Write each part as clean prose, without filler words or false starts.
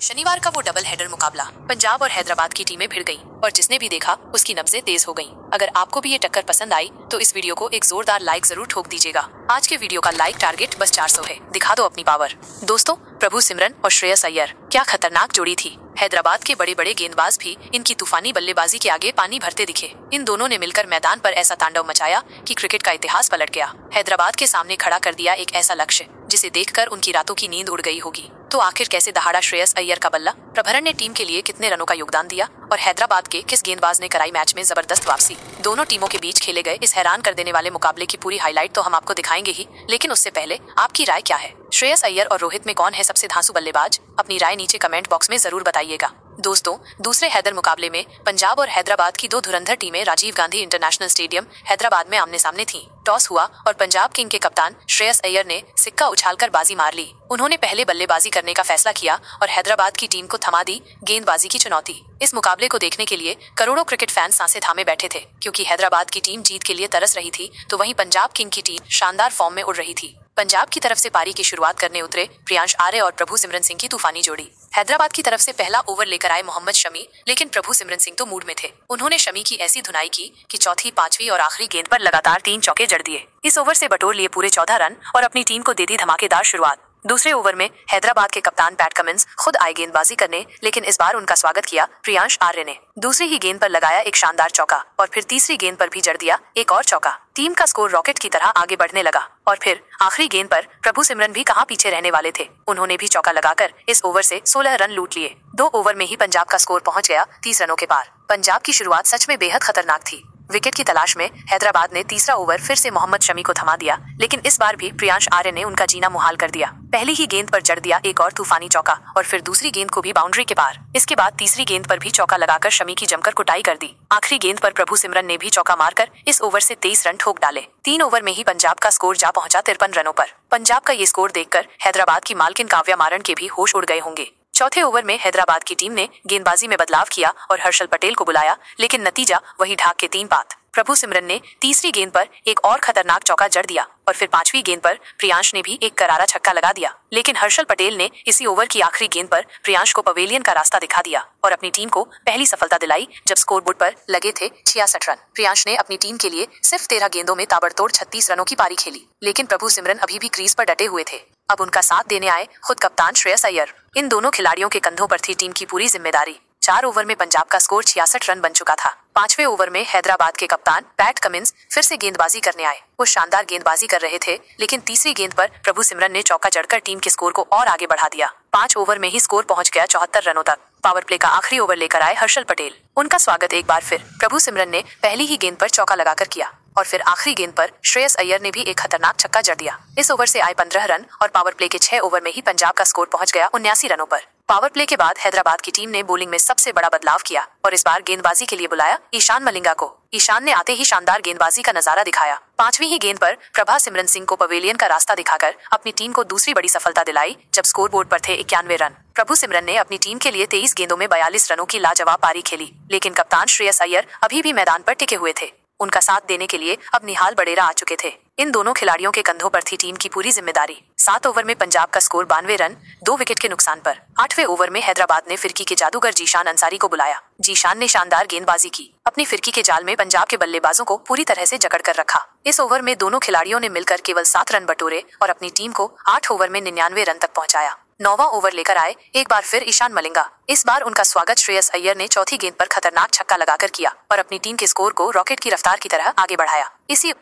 शनिवार का वो डबल हेडर मुकाबला पंजाब और हैदराबाद की टीमें भिड़ गईं और जिसने भी देखा उसकी नब्जें तेज हो गईं। अगर आपको भी ये टक्कर पसंद आई तो इस वीडियो को एक जोरदार लाइक जरूर ठोक दीजिएगा। आज के वीडियो का लाइक टारगेट बस 400 है। दिखा दो अपनी पावर। दोस्तों, प्रभु सिमरन और श्रेयस अय्यर क्या खतरनाक जोड़ी थी। हैदराबाद के बड़े बड़े गेंदबाज भी इनकी तूफानी बल्लेबाजी के आगे पानी भरते दिखे। इन दोनों ने मिलकर मैदान पर ऐसा तांडव मचाया कि क्रिकेट का इतिहास पलट गया। हैदराबाद के सामने खड़ा कर दिया एक ऐसा लक्ष्य जिसे देखकर उनकी रातों की नींद उड़ गई होगी। तो आखिर कैसे दहाड़ा श्रेयस अय्यर का बल्ला, प्रभरण ने टीम के लिए कितने रनों का योगदान दिया और हैदराबाद के किस गेंदबाज ने कराई मैच में जबरदस्त वापसी। दोनों टीमों के बीच खेले गए इस हैरान कर देने वाले मुकाबले की पूरी हाईलाइट तो हम आपको दिखाएंगे ही, लेकिन उससे पहले आपकी राय क्या है? श्रेयस अय्यर और रोहित में कौन है सबसे धांसू बल्लेबाज? अपनी राय नीचे कमेंट बॉक्स में जरूर बताइएगा। दोस्तों, दूसरे हैदर मुकाबले में पंजाब और हैदराबाद की दो धुरंधर टीमें राजीव गांधी इंटरनेशनल स्टेडियम हैदराबाद में आमने सामने थीं। टॉस हुआ और पंजाब किंग के कप्तान श्रेयस अय्यर ने सिक्का उछालकर बाजी मार ली। उन्होंने पहले बल्लेबाजी करने का फैसला किया और हैदराबाद की टीम को थमा दी गेंदबाजी की चुनौती। इस मुकाबले को देखने के लिए करोड़ों क्रिकेट फैंस सांसें थामे बैठे थे, क्योंकि हैदराबाद की टीम जीत के लिए तरस रही थी तो वहीं पंजाब किंग की टीम शानदार फॉर्म में उड़ रही थी। पंजाब की तरफ से पारी की शुरुआत करने उतरे प्रियांश आर्य और प्रभु सिमरन सिंह की तूफानी जोड़ी। हैदराबाद की तरफ से पहला ओवर लेकर आए मोहम्मद शमी, लेकिन प्रभु सिमरन सिंह तो मूड में थे। उन्होंने शमी की ऐसी धुनाई की कि चौथी, पांचवी और आखिरी गेंद पर लगातार 3 चौके जड़ दिए। इस ओवर से बटोर लिए पूरे 14 रन और अपनी टीम को दे दी धमाकेदार शुरुआत। दूसरे ओवर में हैदराबाद के कप्तान पैट कमिंस खुद आए गेंदबाजी करने, लेकिन इस बार उनका स्वागत किया प्रियांश आर्य ने। दूसरी ही गेंद पर लगाया एक शानदार चौका और फिर तीसरी गेंद पर भी जड़ दिया एक और चौका। टीम का स्कोर रॉकेट की तरह आगे बढ़ने लगा और फिर आखिरी गेंद पर प्रभु सिमरन भी कहां पीछे रहने वाले थे। उन्होंने भी चौका लगाकर इस ओवर से 16 रन लूट लिए। 2 ओवर में ही पंजाब का स्कोर पहुंच गया 30 रनों के पार। पंजाब की शुरुआत सच में बेहद खतरनाक थी। विकेट की तलाश में हैदराबाद ने तीसरा ओवर फिर से मोहम्मद शमी को थमा दिया, लेकिन इस बार भी प्रियांश आर्य ने उनका जीना मुहाल कर दिया। पहली ही गेंद पर जड़ दिया एक और तूफानी चौका और फिर दूसरी गेंद को भी बाउंड्री के पार। इसके बाद तीसरी गेंद पर भी चौका लगाकर शमी की जमकर कुटाई कर दी। आखिरी गेंद पर प्रभु सिमरन ने भी चौका मारकर इस ओवर से 23 रन ठोक डाले। 3 ओवर में ही पंजाब का स्कोर जा पहुंचा 53 रनों पर। पंजाब का ये स्कोर देखकर हैदराबाद की मालकिन काव्या मारन के भी होश उड़ गए होंगे। चौथे ओवर में हैदराबाद की टीम ने गेंदबाजी में बदलाव किया और हर्षल पटेल को बुलाया, लेकिन नतीजा वही ढाक के 3 पात। प्रभु सिमरन ने तीसरी गेंद पर एक और खतरनाक चौका जड़ दिया और फिर 5वीं गेंद पर प्रियांश ने भी एक करारा छक्का लगा दिया, लेकिन हर्षल पटेल ने इसी ओवर की आखिरी गेंद पर प्रियांश को पवेलियन का रास्ता दिखा दिया और अपनी टीम को पहली सफलता दिलाई जब स्कोरबोर्ड पर लगे थे 66 रन। प्रियांश ने अपनी टीम के लिए सिर्फ 13 गेंदों में ताबड़तोड़ 36 रनों की पारी खेली, लेकिन प्रभु सिमरन अभी भी क्रीज पर डटे हुए थे। अब उनका साथ देने आए खुद कप्तान श्रेयस अय्यर। इन दोनों खिलाड़ियों के कंधों पर थी टीम की पूरी जिम्मेदारी। 4 ओवर में पंजाब का स्कोर 66 रन बन चुका था। 5वें ओवर में हैदराबाद के कप्तान पैट कमिंस फिर से गेंदबाजी करने आए। वो शानदार गेंदबाजी कर रहे थे, लेकिन तीसरी गेंद पर प्रभु सिमरन ने चौका जड़कर टीम के स्कोर को और आगे बढ़ा दिया। 5 ओवर में ही स्कोर पहुंच गया 74 रनों तक। पावर प्ले का आखिरी ओवर लेकर आए हर्षल पटेल। उनका स्वागत एक बार फिर प्रभु सिमरन ने पहली ही गेंद पर चौका लगाकर किया और फिर आखिरी गेंद पर श्रेयस अय्यर ने भी एक खतरनाक छक्का जड़ दिया। इस ओवर से आए 15 रन और पावर प्ले के 6 ओवर में ही पंजाब का स्कोर पहुंच गया 79 रनों पर। पावर प्ले के बाद हैदराबाद की टीम ने बॉलिंग में सबसे बड़ा बदलाव किया और इस बार गेंदबाजी के लिए बुलाया ईशान मलिंगा को। ईशान ने आते ही शानदार गेंदबाजी का नजारा दिखाया। 5वीं ही गेंद पर प्रभा सिमरन सिंह को पवेलियन का रास्ता दिखाकर अपनी टीम को दूसरी बड़ी सफलता दिलाई जब स्कोरबोर्ड पर थे 91 रन। प्रभु सिमरन ने अपनी टीम के लिए 23 गेंदों में 42 रनों की लाजवाब पारी खेली, लेकिन कप्तान श्रेयस अय्यर अभी भी मैदान पर टिके हुए थे। उनका साथ देने के लिए अब निहाल बडेरा आ चुके थे। इन दोनों खिलाड़ियों के कंधों पर थी टीम की पूरी जिम्मेदारी। 7 ओवर में पंजाब का स्कोर 92 रन, 2 विकेट के नुकसान पर। 8वें ओवर में हैदराबाद ने फिरकी के जादूगर जीशान अंसारी को बुलाया। जीशान ने शानदार गेंदबाजी की। अपनी फिरकी के जाल में पंजाब के बल्लेबाजों को पूरी तरह से जकड़ कर रखा। इस ओवर में दोनों खिलाड़ियों ने मिलकर केवल 7 रन बटोरे और अपनी टीम को 8 ओवर में 99 रन तक पहुंचाया। 9वां ओवर लेकर आए एक बार फिर ईशान मलिंगा। इस बार उनका स्वागत श्रेयस अय्यर ने चौथी गेंद पर खतरनाक छक्का लगाकर किया और अपनी टीम के स्कोर को रॉकेट की रफ्तार की तरह आगे बढ़ाया। इसी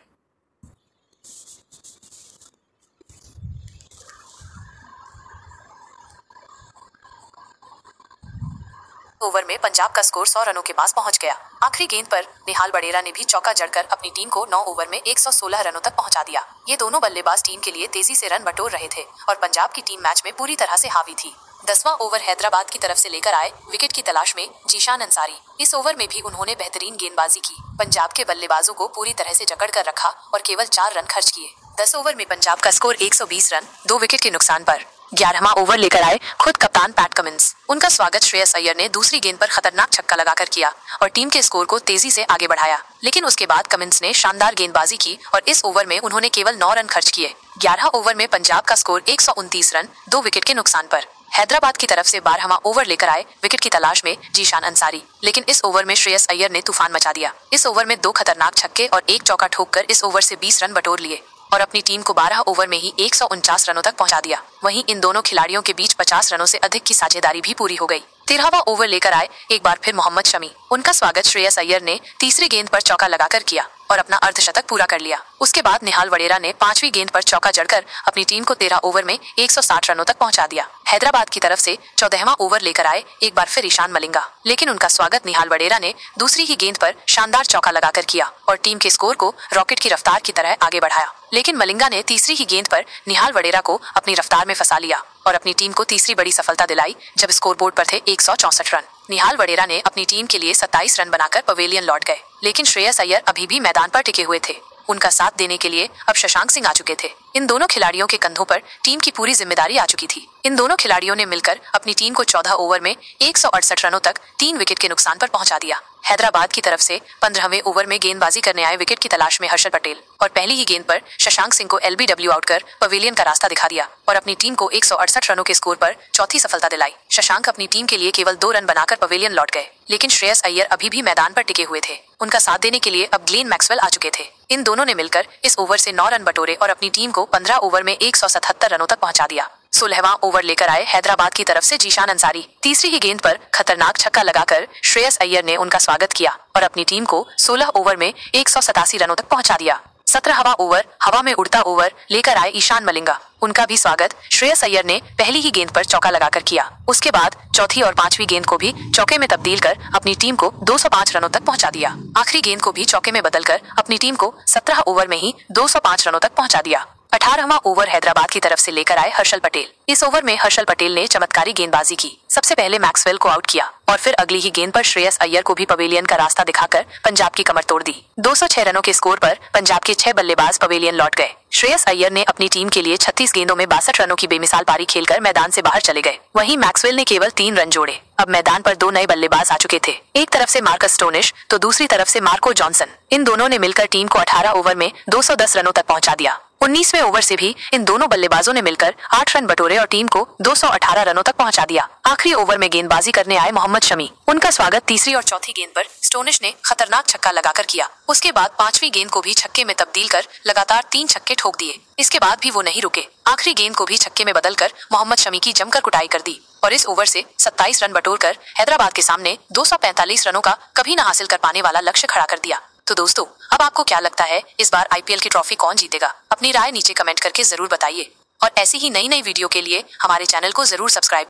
ओवर में पंजाब का स्कोर 100 रनों के पास पहुंच गया। आखिरी गेंद पर निहाल बडेरा ने भी चौका जड़कर अपनी टीम को 9 ओवर में 116 रनों तक पहुंचा दिया। ये दोनों बल्लेबाज टीम के लिए तेजी से रन बटोर रहे थे और पंजाब की टीम मैच में पूरी तरह से हावी थी। 10वां ओवर हैदराबाद की तरफ से लेकर आए विकेट की तलाश में जीशान अंसारी। इस ओवर में भी उन्होंने बेहतरीन गेंदबाजी की। पंजाब के बल्लेबाजों को पूरी तरह से जकड़ कर रखा और केवल 4 रन खर्च किए। 10 ओवर में पंजाब का स्कोर 120 रन, 2 विकेट के नुकसान पर। 11वां ओवर लेकर आए खुद कप्तान पैट कमिंस। उनका स्वागत श्रेयस अय्यर ने दूसरी गेंद पर खतरनाक छक्का लगाकर किया और टीम के स्कोर को तेजी से आगे बढ़ाया, लेकिन उसके बाद कमिंस ने शानदार गेंदबाजी की और इस ओवर में उन्होंने केवल 9 रन खर्च किए। 11 ओवर में पंजाब का स्कोर 129 रन, 2 विकेट के नुकसान पर। हैदराबाद की तरफ से 12वां ओवर लेकर आए विकेट की तलाश में जीशान अंसारी, लेकिन इस ओवर में श्रेयस अय्यर ने तूफान मचा दिया। इस ओवर में 2 खतरनाक छक्के और 1 चौका ठोककर इस ओवर से 20 रन बटोर लिए और अपनी टीम को 12 ओवर में ही 149 रनों तक पहुंचा दिया। वहीं इन दोनों खिलाड़ियों के बीच 50 रनों से अधिक की साझेदारी भी पूरी हो गई। 13वां ओवर लेकर आए एक बार फिर मोहम्मद शमी। उनका स्वागत श्रेयस अय्यर ने तीसरी गेंद पर चौका लगाकर किया और अपना अर्धशतक पूरा कर लिया। उसके बाद निहाल वडेरा ने 5वीं गेंद पर चौका जड़कर अपनी टीम को 13 ओवर में 160 रनों तक पहुंचा दिया। हैदराबाद की तरफ से 14वां ओवर लेकर आए एक बार फिर ईशान मलिंगा, लेकिन उनका स्वागत निहाल वडेरा ने दूसरी ही गेंद पर शानदार चौका लगाकर किया और टीम के स्कोर को रॉकेट की रफ्तार की तरह आगे बढ़ाया। लेकिन मलिंगा ने तीसरी ही गेंद पर निहाल वडेरा को अपनी रफ्तार में फंसा लिया और अपनी टीम को तीसरी बड़ी सफलता दिलाई जब स्कोरबोर्ड पर थे 164 रन। निहाल वडेरा ने अपनी टीम के लिए 27 रन बनाकर पवेलियन लौट गए, लेकिन श्रेयस अय्यर अभी भी मैदान पर टिके हुए थे। उनका साथ देने के लिए अब शशांक सिंह आ चुके थे। इन दोनों खिलाड़ियों के कंधों पर टीम की पूरी जिम्मेदारी आ चुकी थी। इन दोनों खिलाड़ियों ने मिलकर अपनी टीम को 14 ओवर में 168 रनों तक 3 विकेट के नुकसान पर पहुंचा दिया। हैदराबाद की तरफ से 15वें ओवर में गेंदबाजी करने आए विकेट की तलाश में हर्षल पटेल और पहली ही गेंद पर शशांक सिंह को LBW आउट कर पवेलियन का रास्ता दिखा दिया और अपनी टीम को 168 रनों के स्कोर पर चौथी सफलता दिलाई। शशांक अपनी टीम के लिए केवल 2 रन बनाकर पवेलियन लौट गए, लेकिन श्रेयस अय्यर अभी भी मैदान पर टिके हुए थे। उनका साथ देने के लिए अब ग्लेन मैक्सवेल आ चुके थे। इन दोनों ने मिलकर इस ओवर से 9 रन बटोरे और अपनी टीम को 15 ओवर में 177 रनों तक पहुंचा दिया। 16वां ओवर लेकर आए हैदराबाद की तरफ से जीशान अंसारी। तीसरी ही गेंद पर खतरनाक छक्का लगाकर श्रेयस अय्यर ने उनका स्वागत किया और अपनी टीम को 16 ओवर में 187 रनों तक पहुंचा दिया। 17वां ओवर हवा में उड़ता ओवर लेकर आए ईशान मलिंगा। उनका भी स्वागत श्रेयस अय्यर ने पहली ही गेंद पर चौका लगाकर किया। उसके बाद चौथी और 5वीं गेंद को भी चौके में तब्दील कर अपनी टीम को 205 रनों तक पहुंचा दिया। आखिरी गेंद को भी चौके में बदलकर अपनी टीम को 17 ओवर में ही 205 रनों तक पहुंचा दिया। 18वां ओवर हैदराबाद की तरफ से लेकर आए हर्षल पटेल। इस ओवर में हर्षल पटेल ने चमत्कारी गेंदबाजी की। सबसे पहले मैक्सवेल को आउट किया और फिर अगली ही गेंद पर श्रेयस अय्यर को भी पवेलियन का रास्ता दिखाकर पंजाब की कमर तोड़ दी। 206 रनों के स्कोर पर पंजाब के 6 बल्लेबाज पवेलियन लौट गए। श्रेयस अय्यर ने अपनी टीम के लिए 36 गेंदों में 62 रनों की बेमिसाल पारी खेलकर मैदान से बाहर चले गए। वहीं मैक्सवेल ने केवल 3 रन जोड़े। अब मैदान पर 2 नए बल्लेबाज आ चुके थे, एक तरफ से मार्कस स्टोनिश तो दूसरी तरफ से मार्को जॉनसन। इन दोनों ने मिलकर टीम को 18 ओवर में 210 रनों तक पहुंचा दिया। 19वें ओवर से भी इन दोनों बल्लेबाजों ने मिलकर 8 रन बटोरे और टीम को 218 रनों तक पहुंचा दिया। आखिरी ओवर में गेंदबाजी करने आए मोहम्मद शमी। उनका स्वागत तीसरी और चौथी गेंद पर स्टोनिश ने खतरनाक छक्का लगाकर किया। उसके बाद 5वीं गेंद को भी छक्के में तब्दील कर लगातार 3 छक्के ठोक दिए। इसके बाद भी वो नहीं रुके। आखिरी गेंद को भी छक्के में बदलकर मोहम्मद शमी की जमकर कुटाई कर दी और इस ओवर से 27 रन बटोरकर हैदराबाद के सामने 245 रनों का कभी न हासिल कर पाने वाला लक्ष्य खड़ा कर दिया। तो दोस्तों, अब आपको क्या लगता है इस बार IPL की ट्रॉफी कौन जीतेगा? अपनी राय नीचे कमेंट करके जरूर बताइए और ऐसी ही नई वीडियो के लिए हमारे चैनल को जरूर सब्सक्राइब